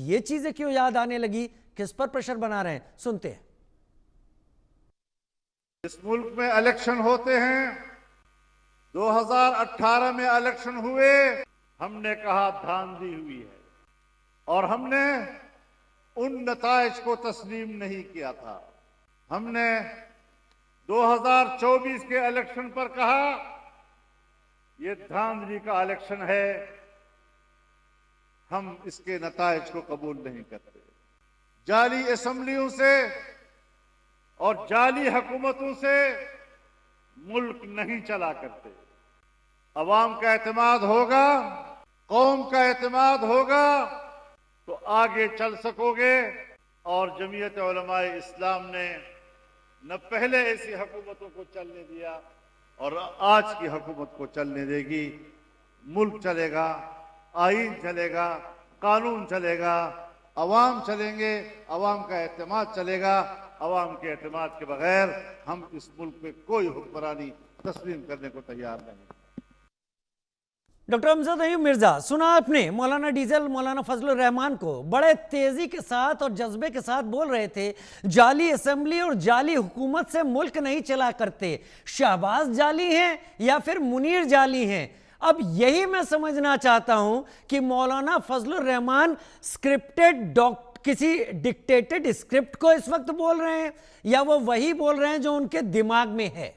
ये चीजें क्यों याद आने लगी, किस पर प्रेशर बना रहे हैं, सुनते हैं। इस मुल्क में इलेक्शन होते हैं, 2018 में इलेक्शन हुए, हमने कहा धांधली हुई है और हमने उन नताइज को तस्लीम नहीं किया था। हमने 2024 के इलेक्शन पर कहा ये धांधली का इलेक्शन है, हम इसके नताइज को कबूल नहीं करते। जाली असेंबलियों से और जाली हुकूमतों से मुल्क नहीं चला करते। अवाम का एतमाद होगा, कौम का एतमाद होगा तो आगे चल सकोगे। और जमीयत उलमाए इस्लाम ने न पहले ऐसी हुकूमतों को चलने दिया और आज की हुकूमत को चलने देगी। मुल्क चलेगा, आईन चलेगा, कानून चलेगा, अवाम चलेंगे, अवाम का एतमाद चलेगा। अवाम के एतमाद के बगैर हम इस मुल्क में कोई हुक्मरानी तस्लीम करने को तैयार नहीं। डॉक्टर अमजद अयूब मिर्जा, सुना आपने मौलाना डीजल मौलाना फजलुर रहमान को बड़े तेजी के साथ और जज्बे के साथ बोल रहे थे जाली असेंबली और जाली हुकूमत से मुल्क नहीं चला करते। शहबाज जाली हैं या फिर मुनीर जाली हैं? अब यही मैं समझना चाहता हूं कि मौलाना फजलुर रहमान स्क्रिप्टेड किसी डिक्टेटेड स्क्रिप्ट को इस वक्त बोल रहे हैं या वो वही बोल रहे हैं जो उनके दिमाग में है।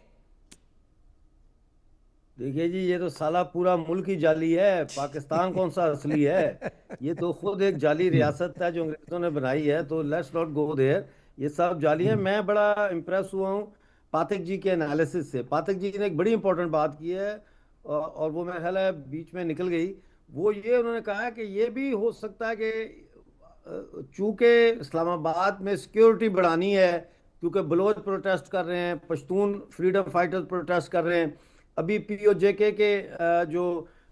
देखिए जी, ये तो साला पूरा मुल्क ही जाली है, पाकिस्तान कौन सा असली है? ये तो खुद एक जाली रियासत है जो अंग्रेजों ने बनाई है, तो लेट्स नॉट गो देयर। ये सब जाली है। मैं बड़ा इम्प्रेस हुआ हूँ पातिक जी के एनालिसिस से। पातिक जी ने एक बड़ी इंपॉर्टेंट बात की है और वो मेरा ख्याल है बीच में निकल गई। वो ये उन्होंने कहा है कि ये भी हो सकता है कि चूंकि इस्लामाबाद में सिक्योरिटी बढ़ानी है, क्योंकि बलोच प्रोटेस्ट कर रहे हैं, पश्तून फ्रीडम फाइटर्स प्रोटेस्ट कर रहे हैं, अभी POJK के जो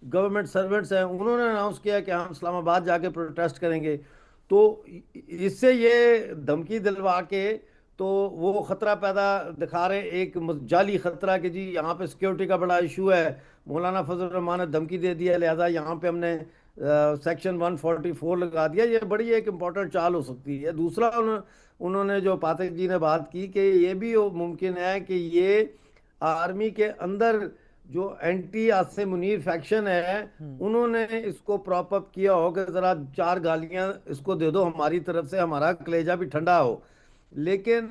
गवर्नमेंट सर्वेंट्स हैं उन्होंने अनाउंस किया कि हम इस्लामाबाद जाके प्रोटेस्ट करेंगे। तो इससे ये धमकी दिलवा के तो वो ख़तरा पैदा दिखा रहे, एक जाली ख़तरा कि जी यहाँ पे सिक्योरिटी का बड़ा इशू है, मौलाना फजल रहमान ने धमकी दे दिया, लिहाजा यहाँ पे हमने सेक्शन 144 लगा दिया। ये बड़ी एक इम्पॉर्टेंट चाल हो सकती है। दूसरा उन्होंने जो पातिक जी ने बात की कि ये भी मुमकिन है कि ये आर्मी के अंदर जो एंटी आसिम मुनीर फैक्शन है उन्होंने इसको प्रॉप अप किया हो कि ज़रा 4 गालियां इसको दे दो हमारी तरफ से, हमारा कलेजा भी ठंडा हो। लेकिन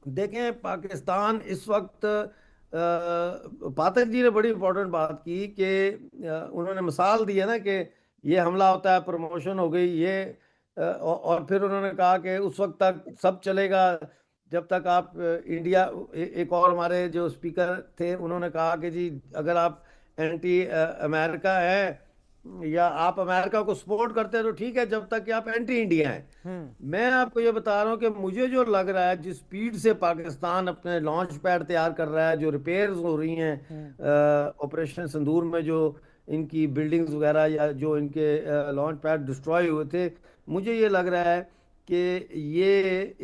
देखें पाकिस्तान इस वक्त, पातिक जी ने बड़ी इंपॉर्टेंट बात की कि उन्होंने मिसाल दी है ना कि ये हमला होता है, प्रमोशन हो गई ये, और फिर उन्होंने कहा कि उस वक्त तक सब चलेगा जब तक आप इंडिया, एक और हमारे जो स्पीकर थे उन्होंने कहा कि जी अगर आप एंटी अमेरिका हैं या आप अमेरिका को सपोर्ट करते हैं तो ठीक है, जब तक कि आप एंटी इंडिया हैं। मैं आपको ये बता रहा हूँ कि मुझे जो लग रहा है जिस स्पीड से पाकिस्तान अपने लॉन्च पैड तैयार कर रहा है, जो रिपेयर्स हो रही हैं ऑपरेशन सिंदूर में, जो इनकी बिल्डिंग्स वगैरह या जो इनके लॉन्च पैड डिस्ट्रॉय हुए थे, मुझे ये लग रहा है कि ये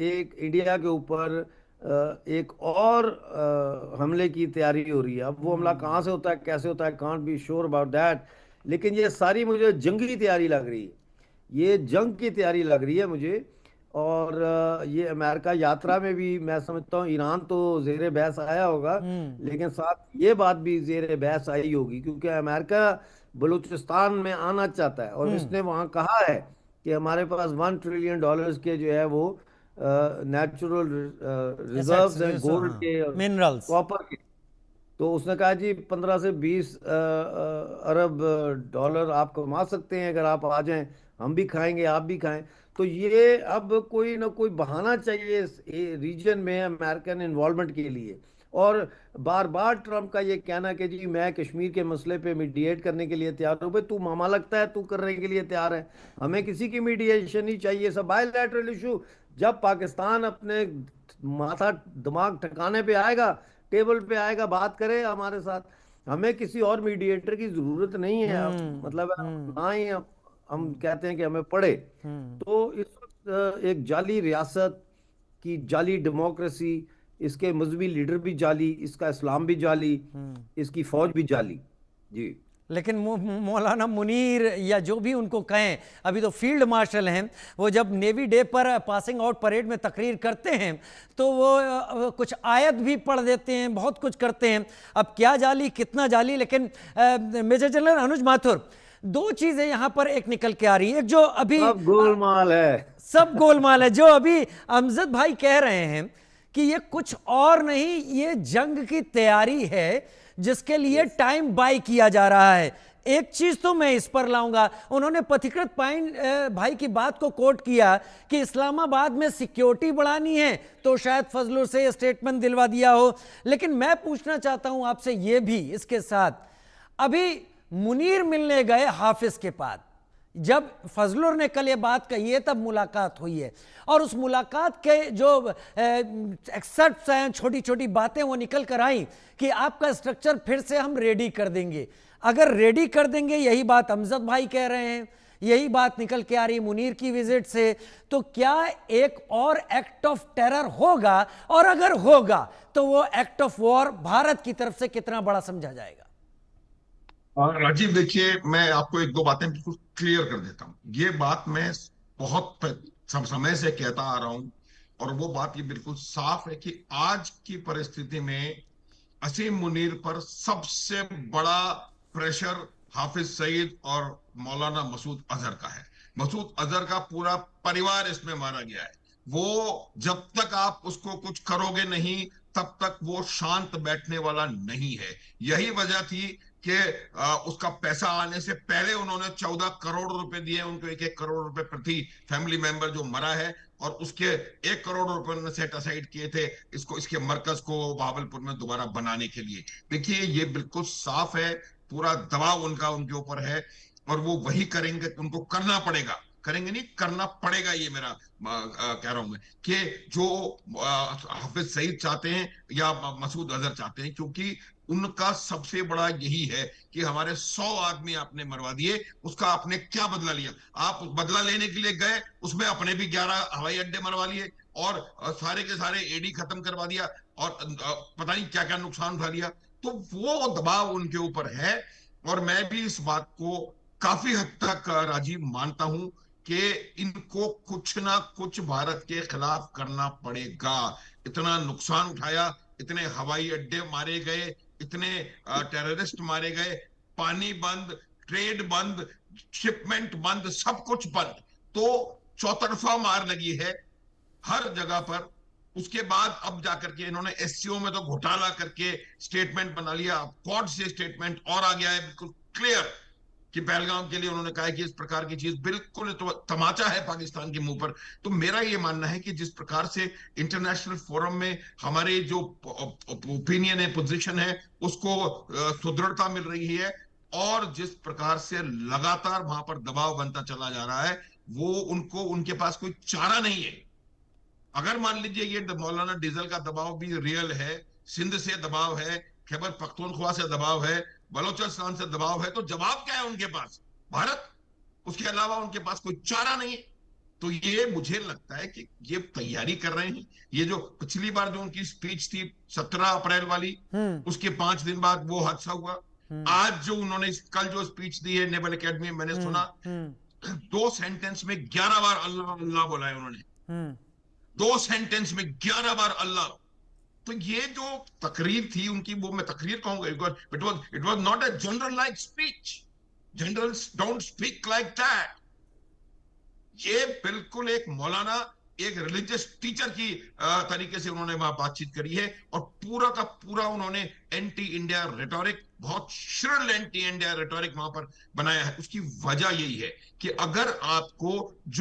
एक इंडिया के ऊपर एक और हमले की तैयारी हो रही है। अब वो हमला कहाँ से होता है, कैसे होता है, can't be sure about that, लेकिन ये सारी मुझे जंगी तैयारी लग रही है, ये जंग की तैयारी लग रही है मुझे। और ये अमेरिका यात्रा में भी मैं समझता हूँ ईरान तो जेर बहस आया होगा, लेकिन साथ ये बात भी जेर बहस आई होगी क्योंकि अमेरिका बलूचिस्तान में आना चाहता है और इसने वहाँ कहा है कि हमारे पास $1 ट्रिलियन के जो है वो नेचुरल रिजर्व्स हैं, गोल्ड के, मिनरल्स, कॉपर के। तो उसने कहा जी 15 से 20 अरब डॉलर आप कमा सकते हैं अगर आप आ जाएं, हम भी खाएंगे आप भी खाएं। तो ये अब कोई ना कोई बहाना चाहिए इस रीजन में अमेरिकन इन्वॉल्वमेंट के लिए। और बार बार ट्रम्प का ये कहना कि जी मैं कश्मीर के मसले पे मीडिएट करने के लिए तैयार हूँ। भाई तू मामा लगता है तू करने के लिए तैयार है, हमें किसी की मीडिएशन नहीं चाहिए, सब बायलैटरल इशू। जब पाकिस्तान अपने माथा दिमाग ठिकाने पे आएगा, टेबल पे आएगा, बात करे हमारे साथ, हमें किसी और मीडिएटर की जरूरत नहीं है। मतलब ना ही हम कहते हैं कि हमें पढ़े। तो इस वक्त एक जाली रियासत की जाली डेमोक्रेसी, इसके मजहबी लीडर भी जाली, इसका इस्लाम भी जाली, इसकी फौज भी जाली। जी लेकिन मौलाना मुनीर या जो भी उनको कहें, अभी तो फील्ड मार्शल हैं, वो जब नेवी डे पर पासिंग आउट परेड में तकरीर करते हैं तो वो कुछ आयत भी पढ़ देते हैं, बहुत कुछ करते हैं। अब क्या जाली कितना जाली, लेकिन मेजर जनरल अनुज माथुर, दो चीजें यहां पर एक निकल के आ रही है। एक जो अभी सब गोलमाल है, सब गोलमाल है, जो अभी अमजद भाई कह रहे हैं कि ये कुछ और नहीं, ये जंग की तैयारी है जिसके लिए टाइम बाय किया जा रहा है। एक चीज तो मैं इस पर लाऊंगा, उन्होंने पथिकृत पाइन भाई की बात को कोट किया कि इस्लामाबाद में सिक्योरिटी बढ़ानी है तो शायद फजलुर से स्टेटमेंट दिलवा दिया हो। लेकिन मैं पूछना चाहता हूं आपसे ये भी इसके साथ, अभी मुनीर मिलने गए हाफिज के पास, जब फजलुर ने कल ये बात कही है तब मुलाकात हुई है, और उस मुलाकात के जो एक्सर्ट्स हैं, छोटी छोटी बातें वो निकल कर आई कि आपका स्ट्रक्चर फिर से हम रेडी कर देंगे। अगर रेडी कर देंगे, यही बात अमजद भाई कह रहे हैं, यही बात निकल के आ रही मुनीर की विजिट से, तो क्या एक और एक्ट ऑफ टेरर होगा? और अगर होगा तो वो एक्ट ऑफ वॉर भारत की तरफ से कितना बड़ा समझा जाएगा? और राजीव देखिए, मैं आपको एक दो बातें बिल्कुल क्लियर कर देता हूं। ये बात मैं बहुत समय से कहता आ रहा हूं, और वो बात ये बिल्कुल साफ है कि आज की परिस्थिति में असीम मुनीर पर सबसे बड़ा प्रेशर हाफिज सईद और मौलाना मसूद अजहर का है। मसूद अजहर का पूरा परिवार इसमें मारा गया है। वो जब तक आप उसको कुछ करोगे नहीं, तब तक वो शांत बैठने वाला नहीं है। यही वजह थी कि उसका पैसा आने से पहले उन्होंने 14 करोड़ रुपए दिए उनको, 1-1 करोड़ रुपए प्रति फैमिली मेंबर जो मरा है, और उसके 1 करोड़ रुपए उन्होंने सेट असाइड किए थे इसके मरकज को बहावलपुर में दोबारा बनाने के लिए। देखिए, ये बिल्कुल साफ है, पूरा दबाव उनका उनके ऊपर है, और वो वही करेंगे, उनको करना पड़ेगा, करेंगे नहीं, करना पड़ेगा। ये मेरा कह रहा हूं मैं कि जो हाफिज सईद चाहते हैं या मसूद अजहर चाहते हैं, क्योंकि उनका सबसे बड़ा यही है कि हमारे 100 आदमी आपने मरवा दिए, उसका आपने क्या बदला लिया? आप बदला लेने के लिए गए, उसमें अपने भी 11 हवाई अड्डे मरवा लिए, और सारे के सारे एडी खत्म करवा दिया, और पता नहीं क्या क्या नुकसान उठा लिया। तो वो दबाव उनके ऊपर है, और मैं भी इस बात को काफी हद तक राजीव मानता हूं कि इनको कुछ ना कुछ भारत के खिलाफ करना पड़ेगा। इतना नुकसान उठाया, इतने हवाई अड्डे मारे गए, इतने टेररिस्ट मारे गए, पानी बंद, ट्रेड बंद, शिपमेंट बंद, सब कुछ बंद, तो चौतरफा मार लगी है हर जगह पर। उसके बाद अब जाकर के इन्होंने एससीओ में तो घोटाला करके स्टेटमेंट बना लिया, कोर्ट से स्टेटमेंट और आ गया है बिल्कुल क्लियर कि पहलगाम के लिए उन्होंने कहा है कि इस प्रकार की चीज बिल्कुल तो तमाचा है पाकिस्तान के मुंह पर। तो मेरा ये मानना है कि जिस प्रकार से इंटरनेशनल फोरम में हमारे जो ओपिनियन है, पोजीशन है, उसको सुदृढ़ता मिल रही है, और जिस प्रकार से लगातार वहां पर दबाव बनता चला जा रहा है, वो उनके पास कोई चारा नहीं है। अगर मान लीजिए ये मौलाना डीजल का दबाव भी रियल है, सिंध से दबाव है, खैबर पख्तूनख्वा से दबाव है, बलोचिस्तान से दबाव है, तो जवाब क्या है उनके पास? भारत। उसके अलावा उनके पास कोई चारा नहीं है। तो ये मुझे लगता है कि ये तैयारी कर रहे हैं। ये जो पिछली बार जो उनकी स्पीच थी 17 अप्रैल वाली, उसके 5 दिन बाद वो हादसा हुआ। आज जो उन्होंने कल जो स्पीच दी है नेवल एकेडमी में, मैंने सुना 2 सेंटेंस में 11 बार अल्लाह अल्लाह बोला है उन्होंने। 2 सेंटेंस में 11 बार अल्लाह। तो ये जो तकरीर थी उनकी, वो मैं तकरीर कहूंगा, it was not a general like speech. Generals don't speak like that. ये बिल्कुल एक मौलाना, एक रिलीजियस टीचर की तरीके से उन्होंने वहां बातचीत करी है, और पूरा का पूरा उन्होंने एंटी इंडिया रेटोरिक, बहुत श्रिल एंटी इंडिया रेटोरिक वहां पर बनाया है। उसकी वजह यही है कि अगर आपको जो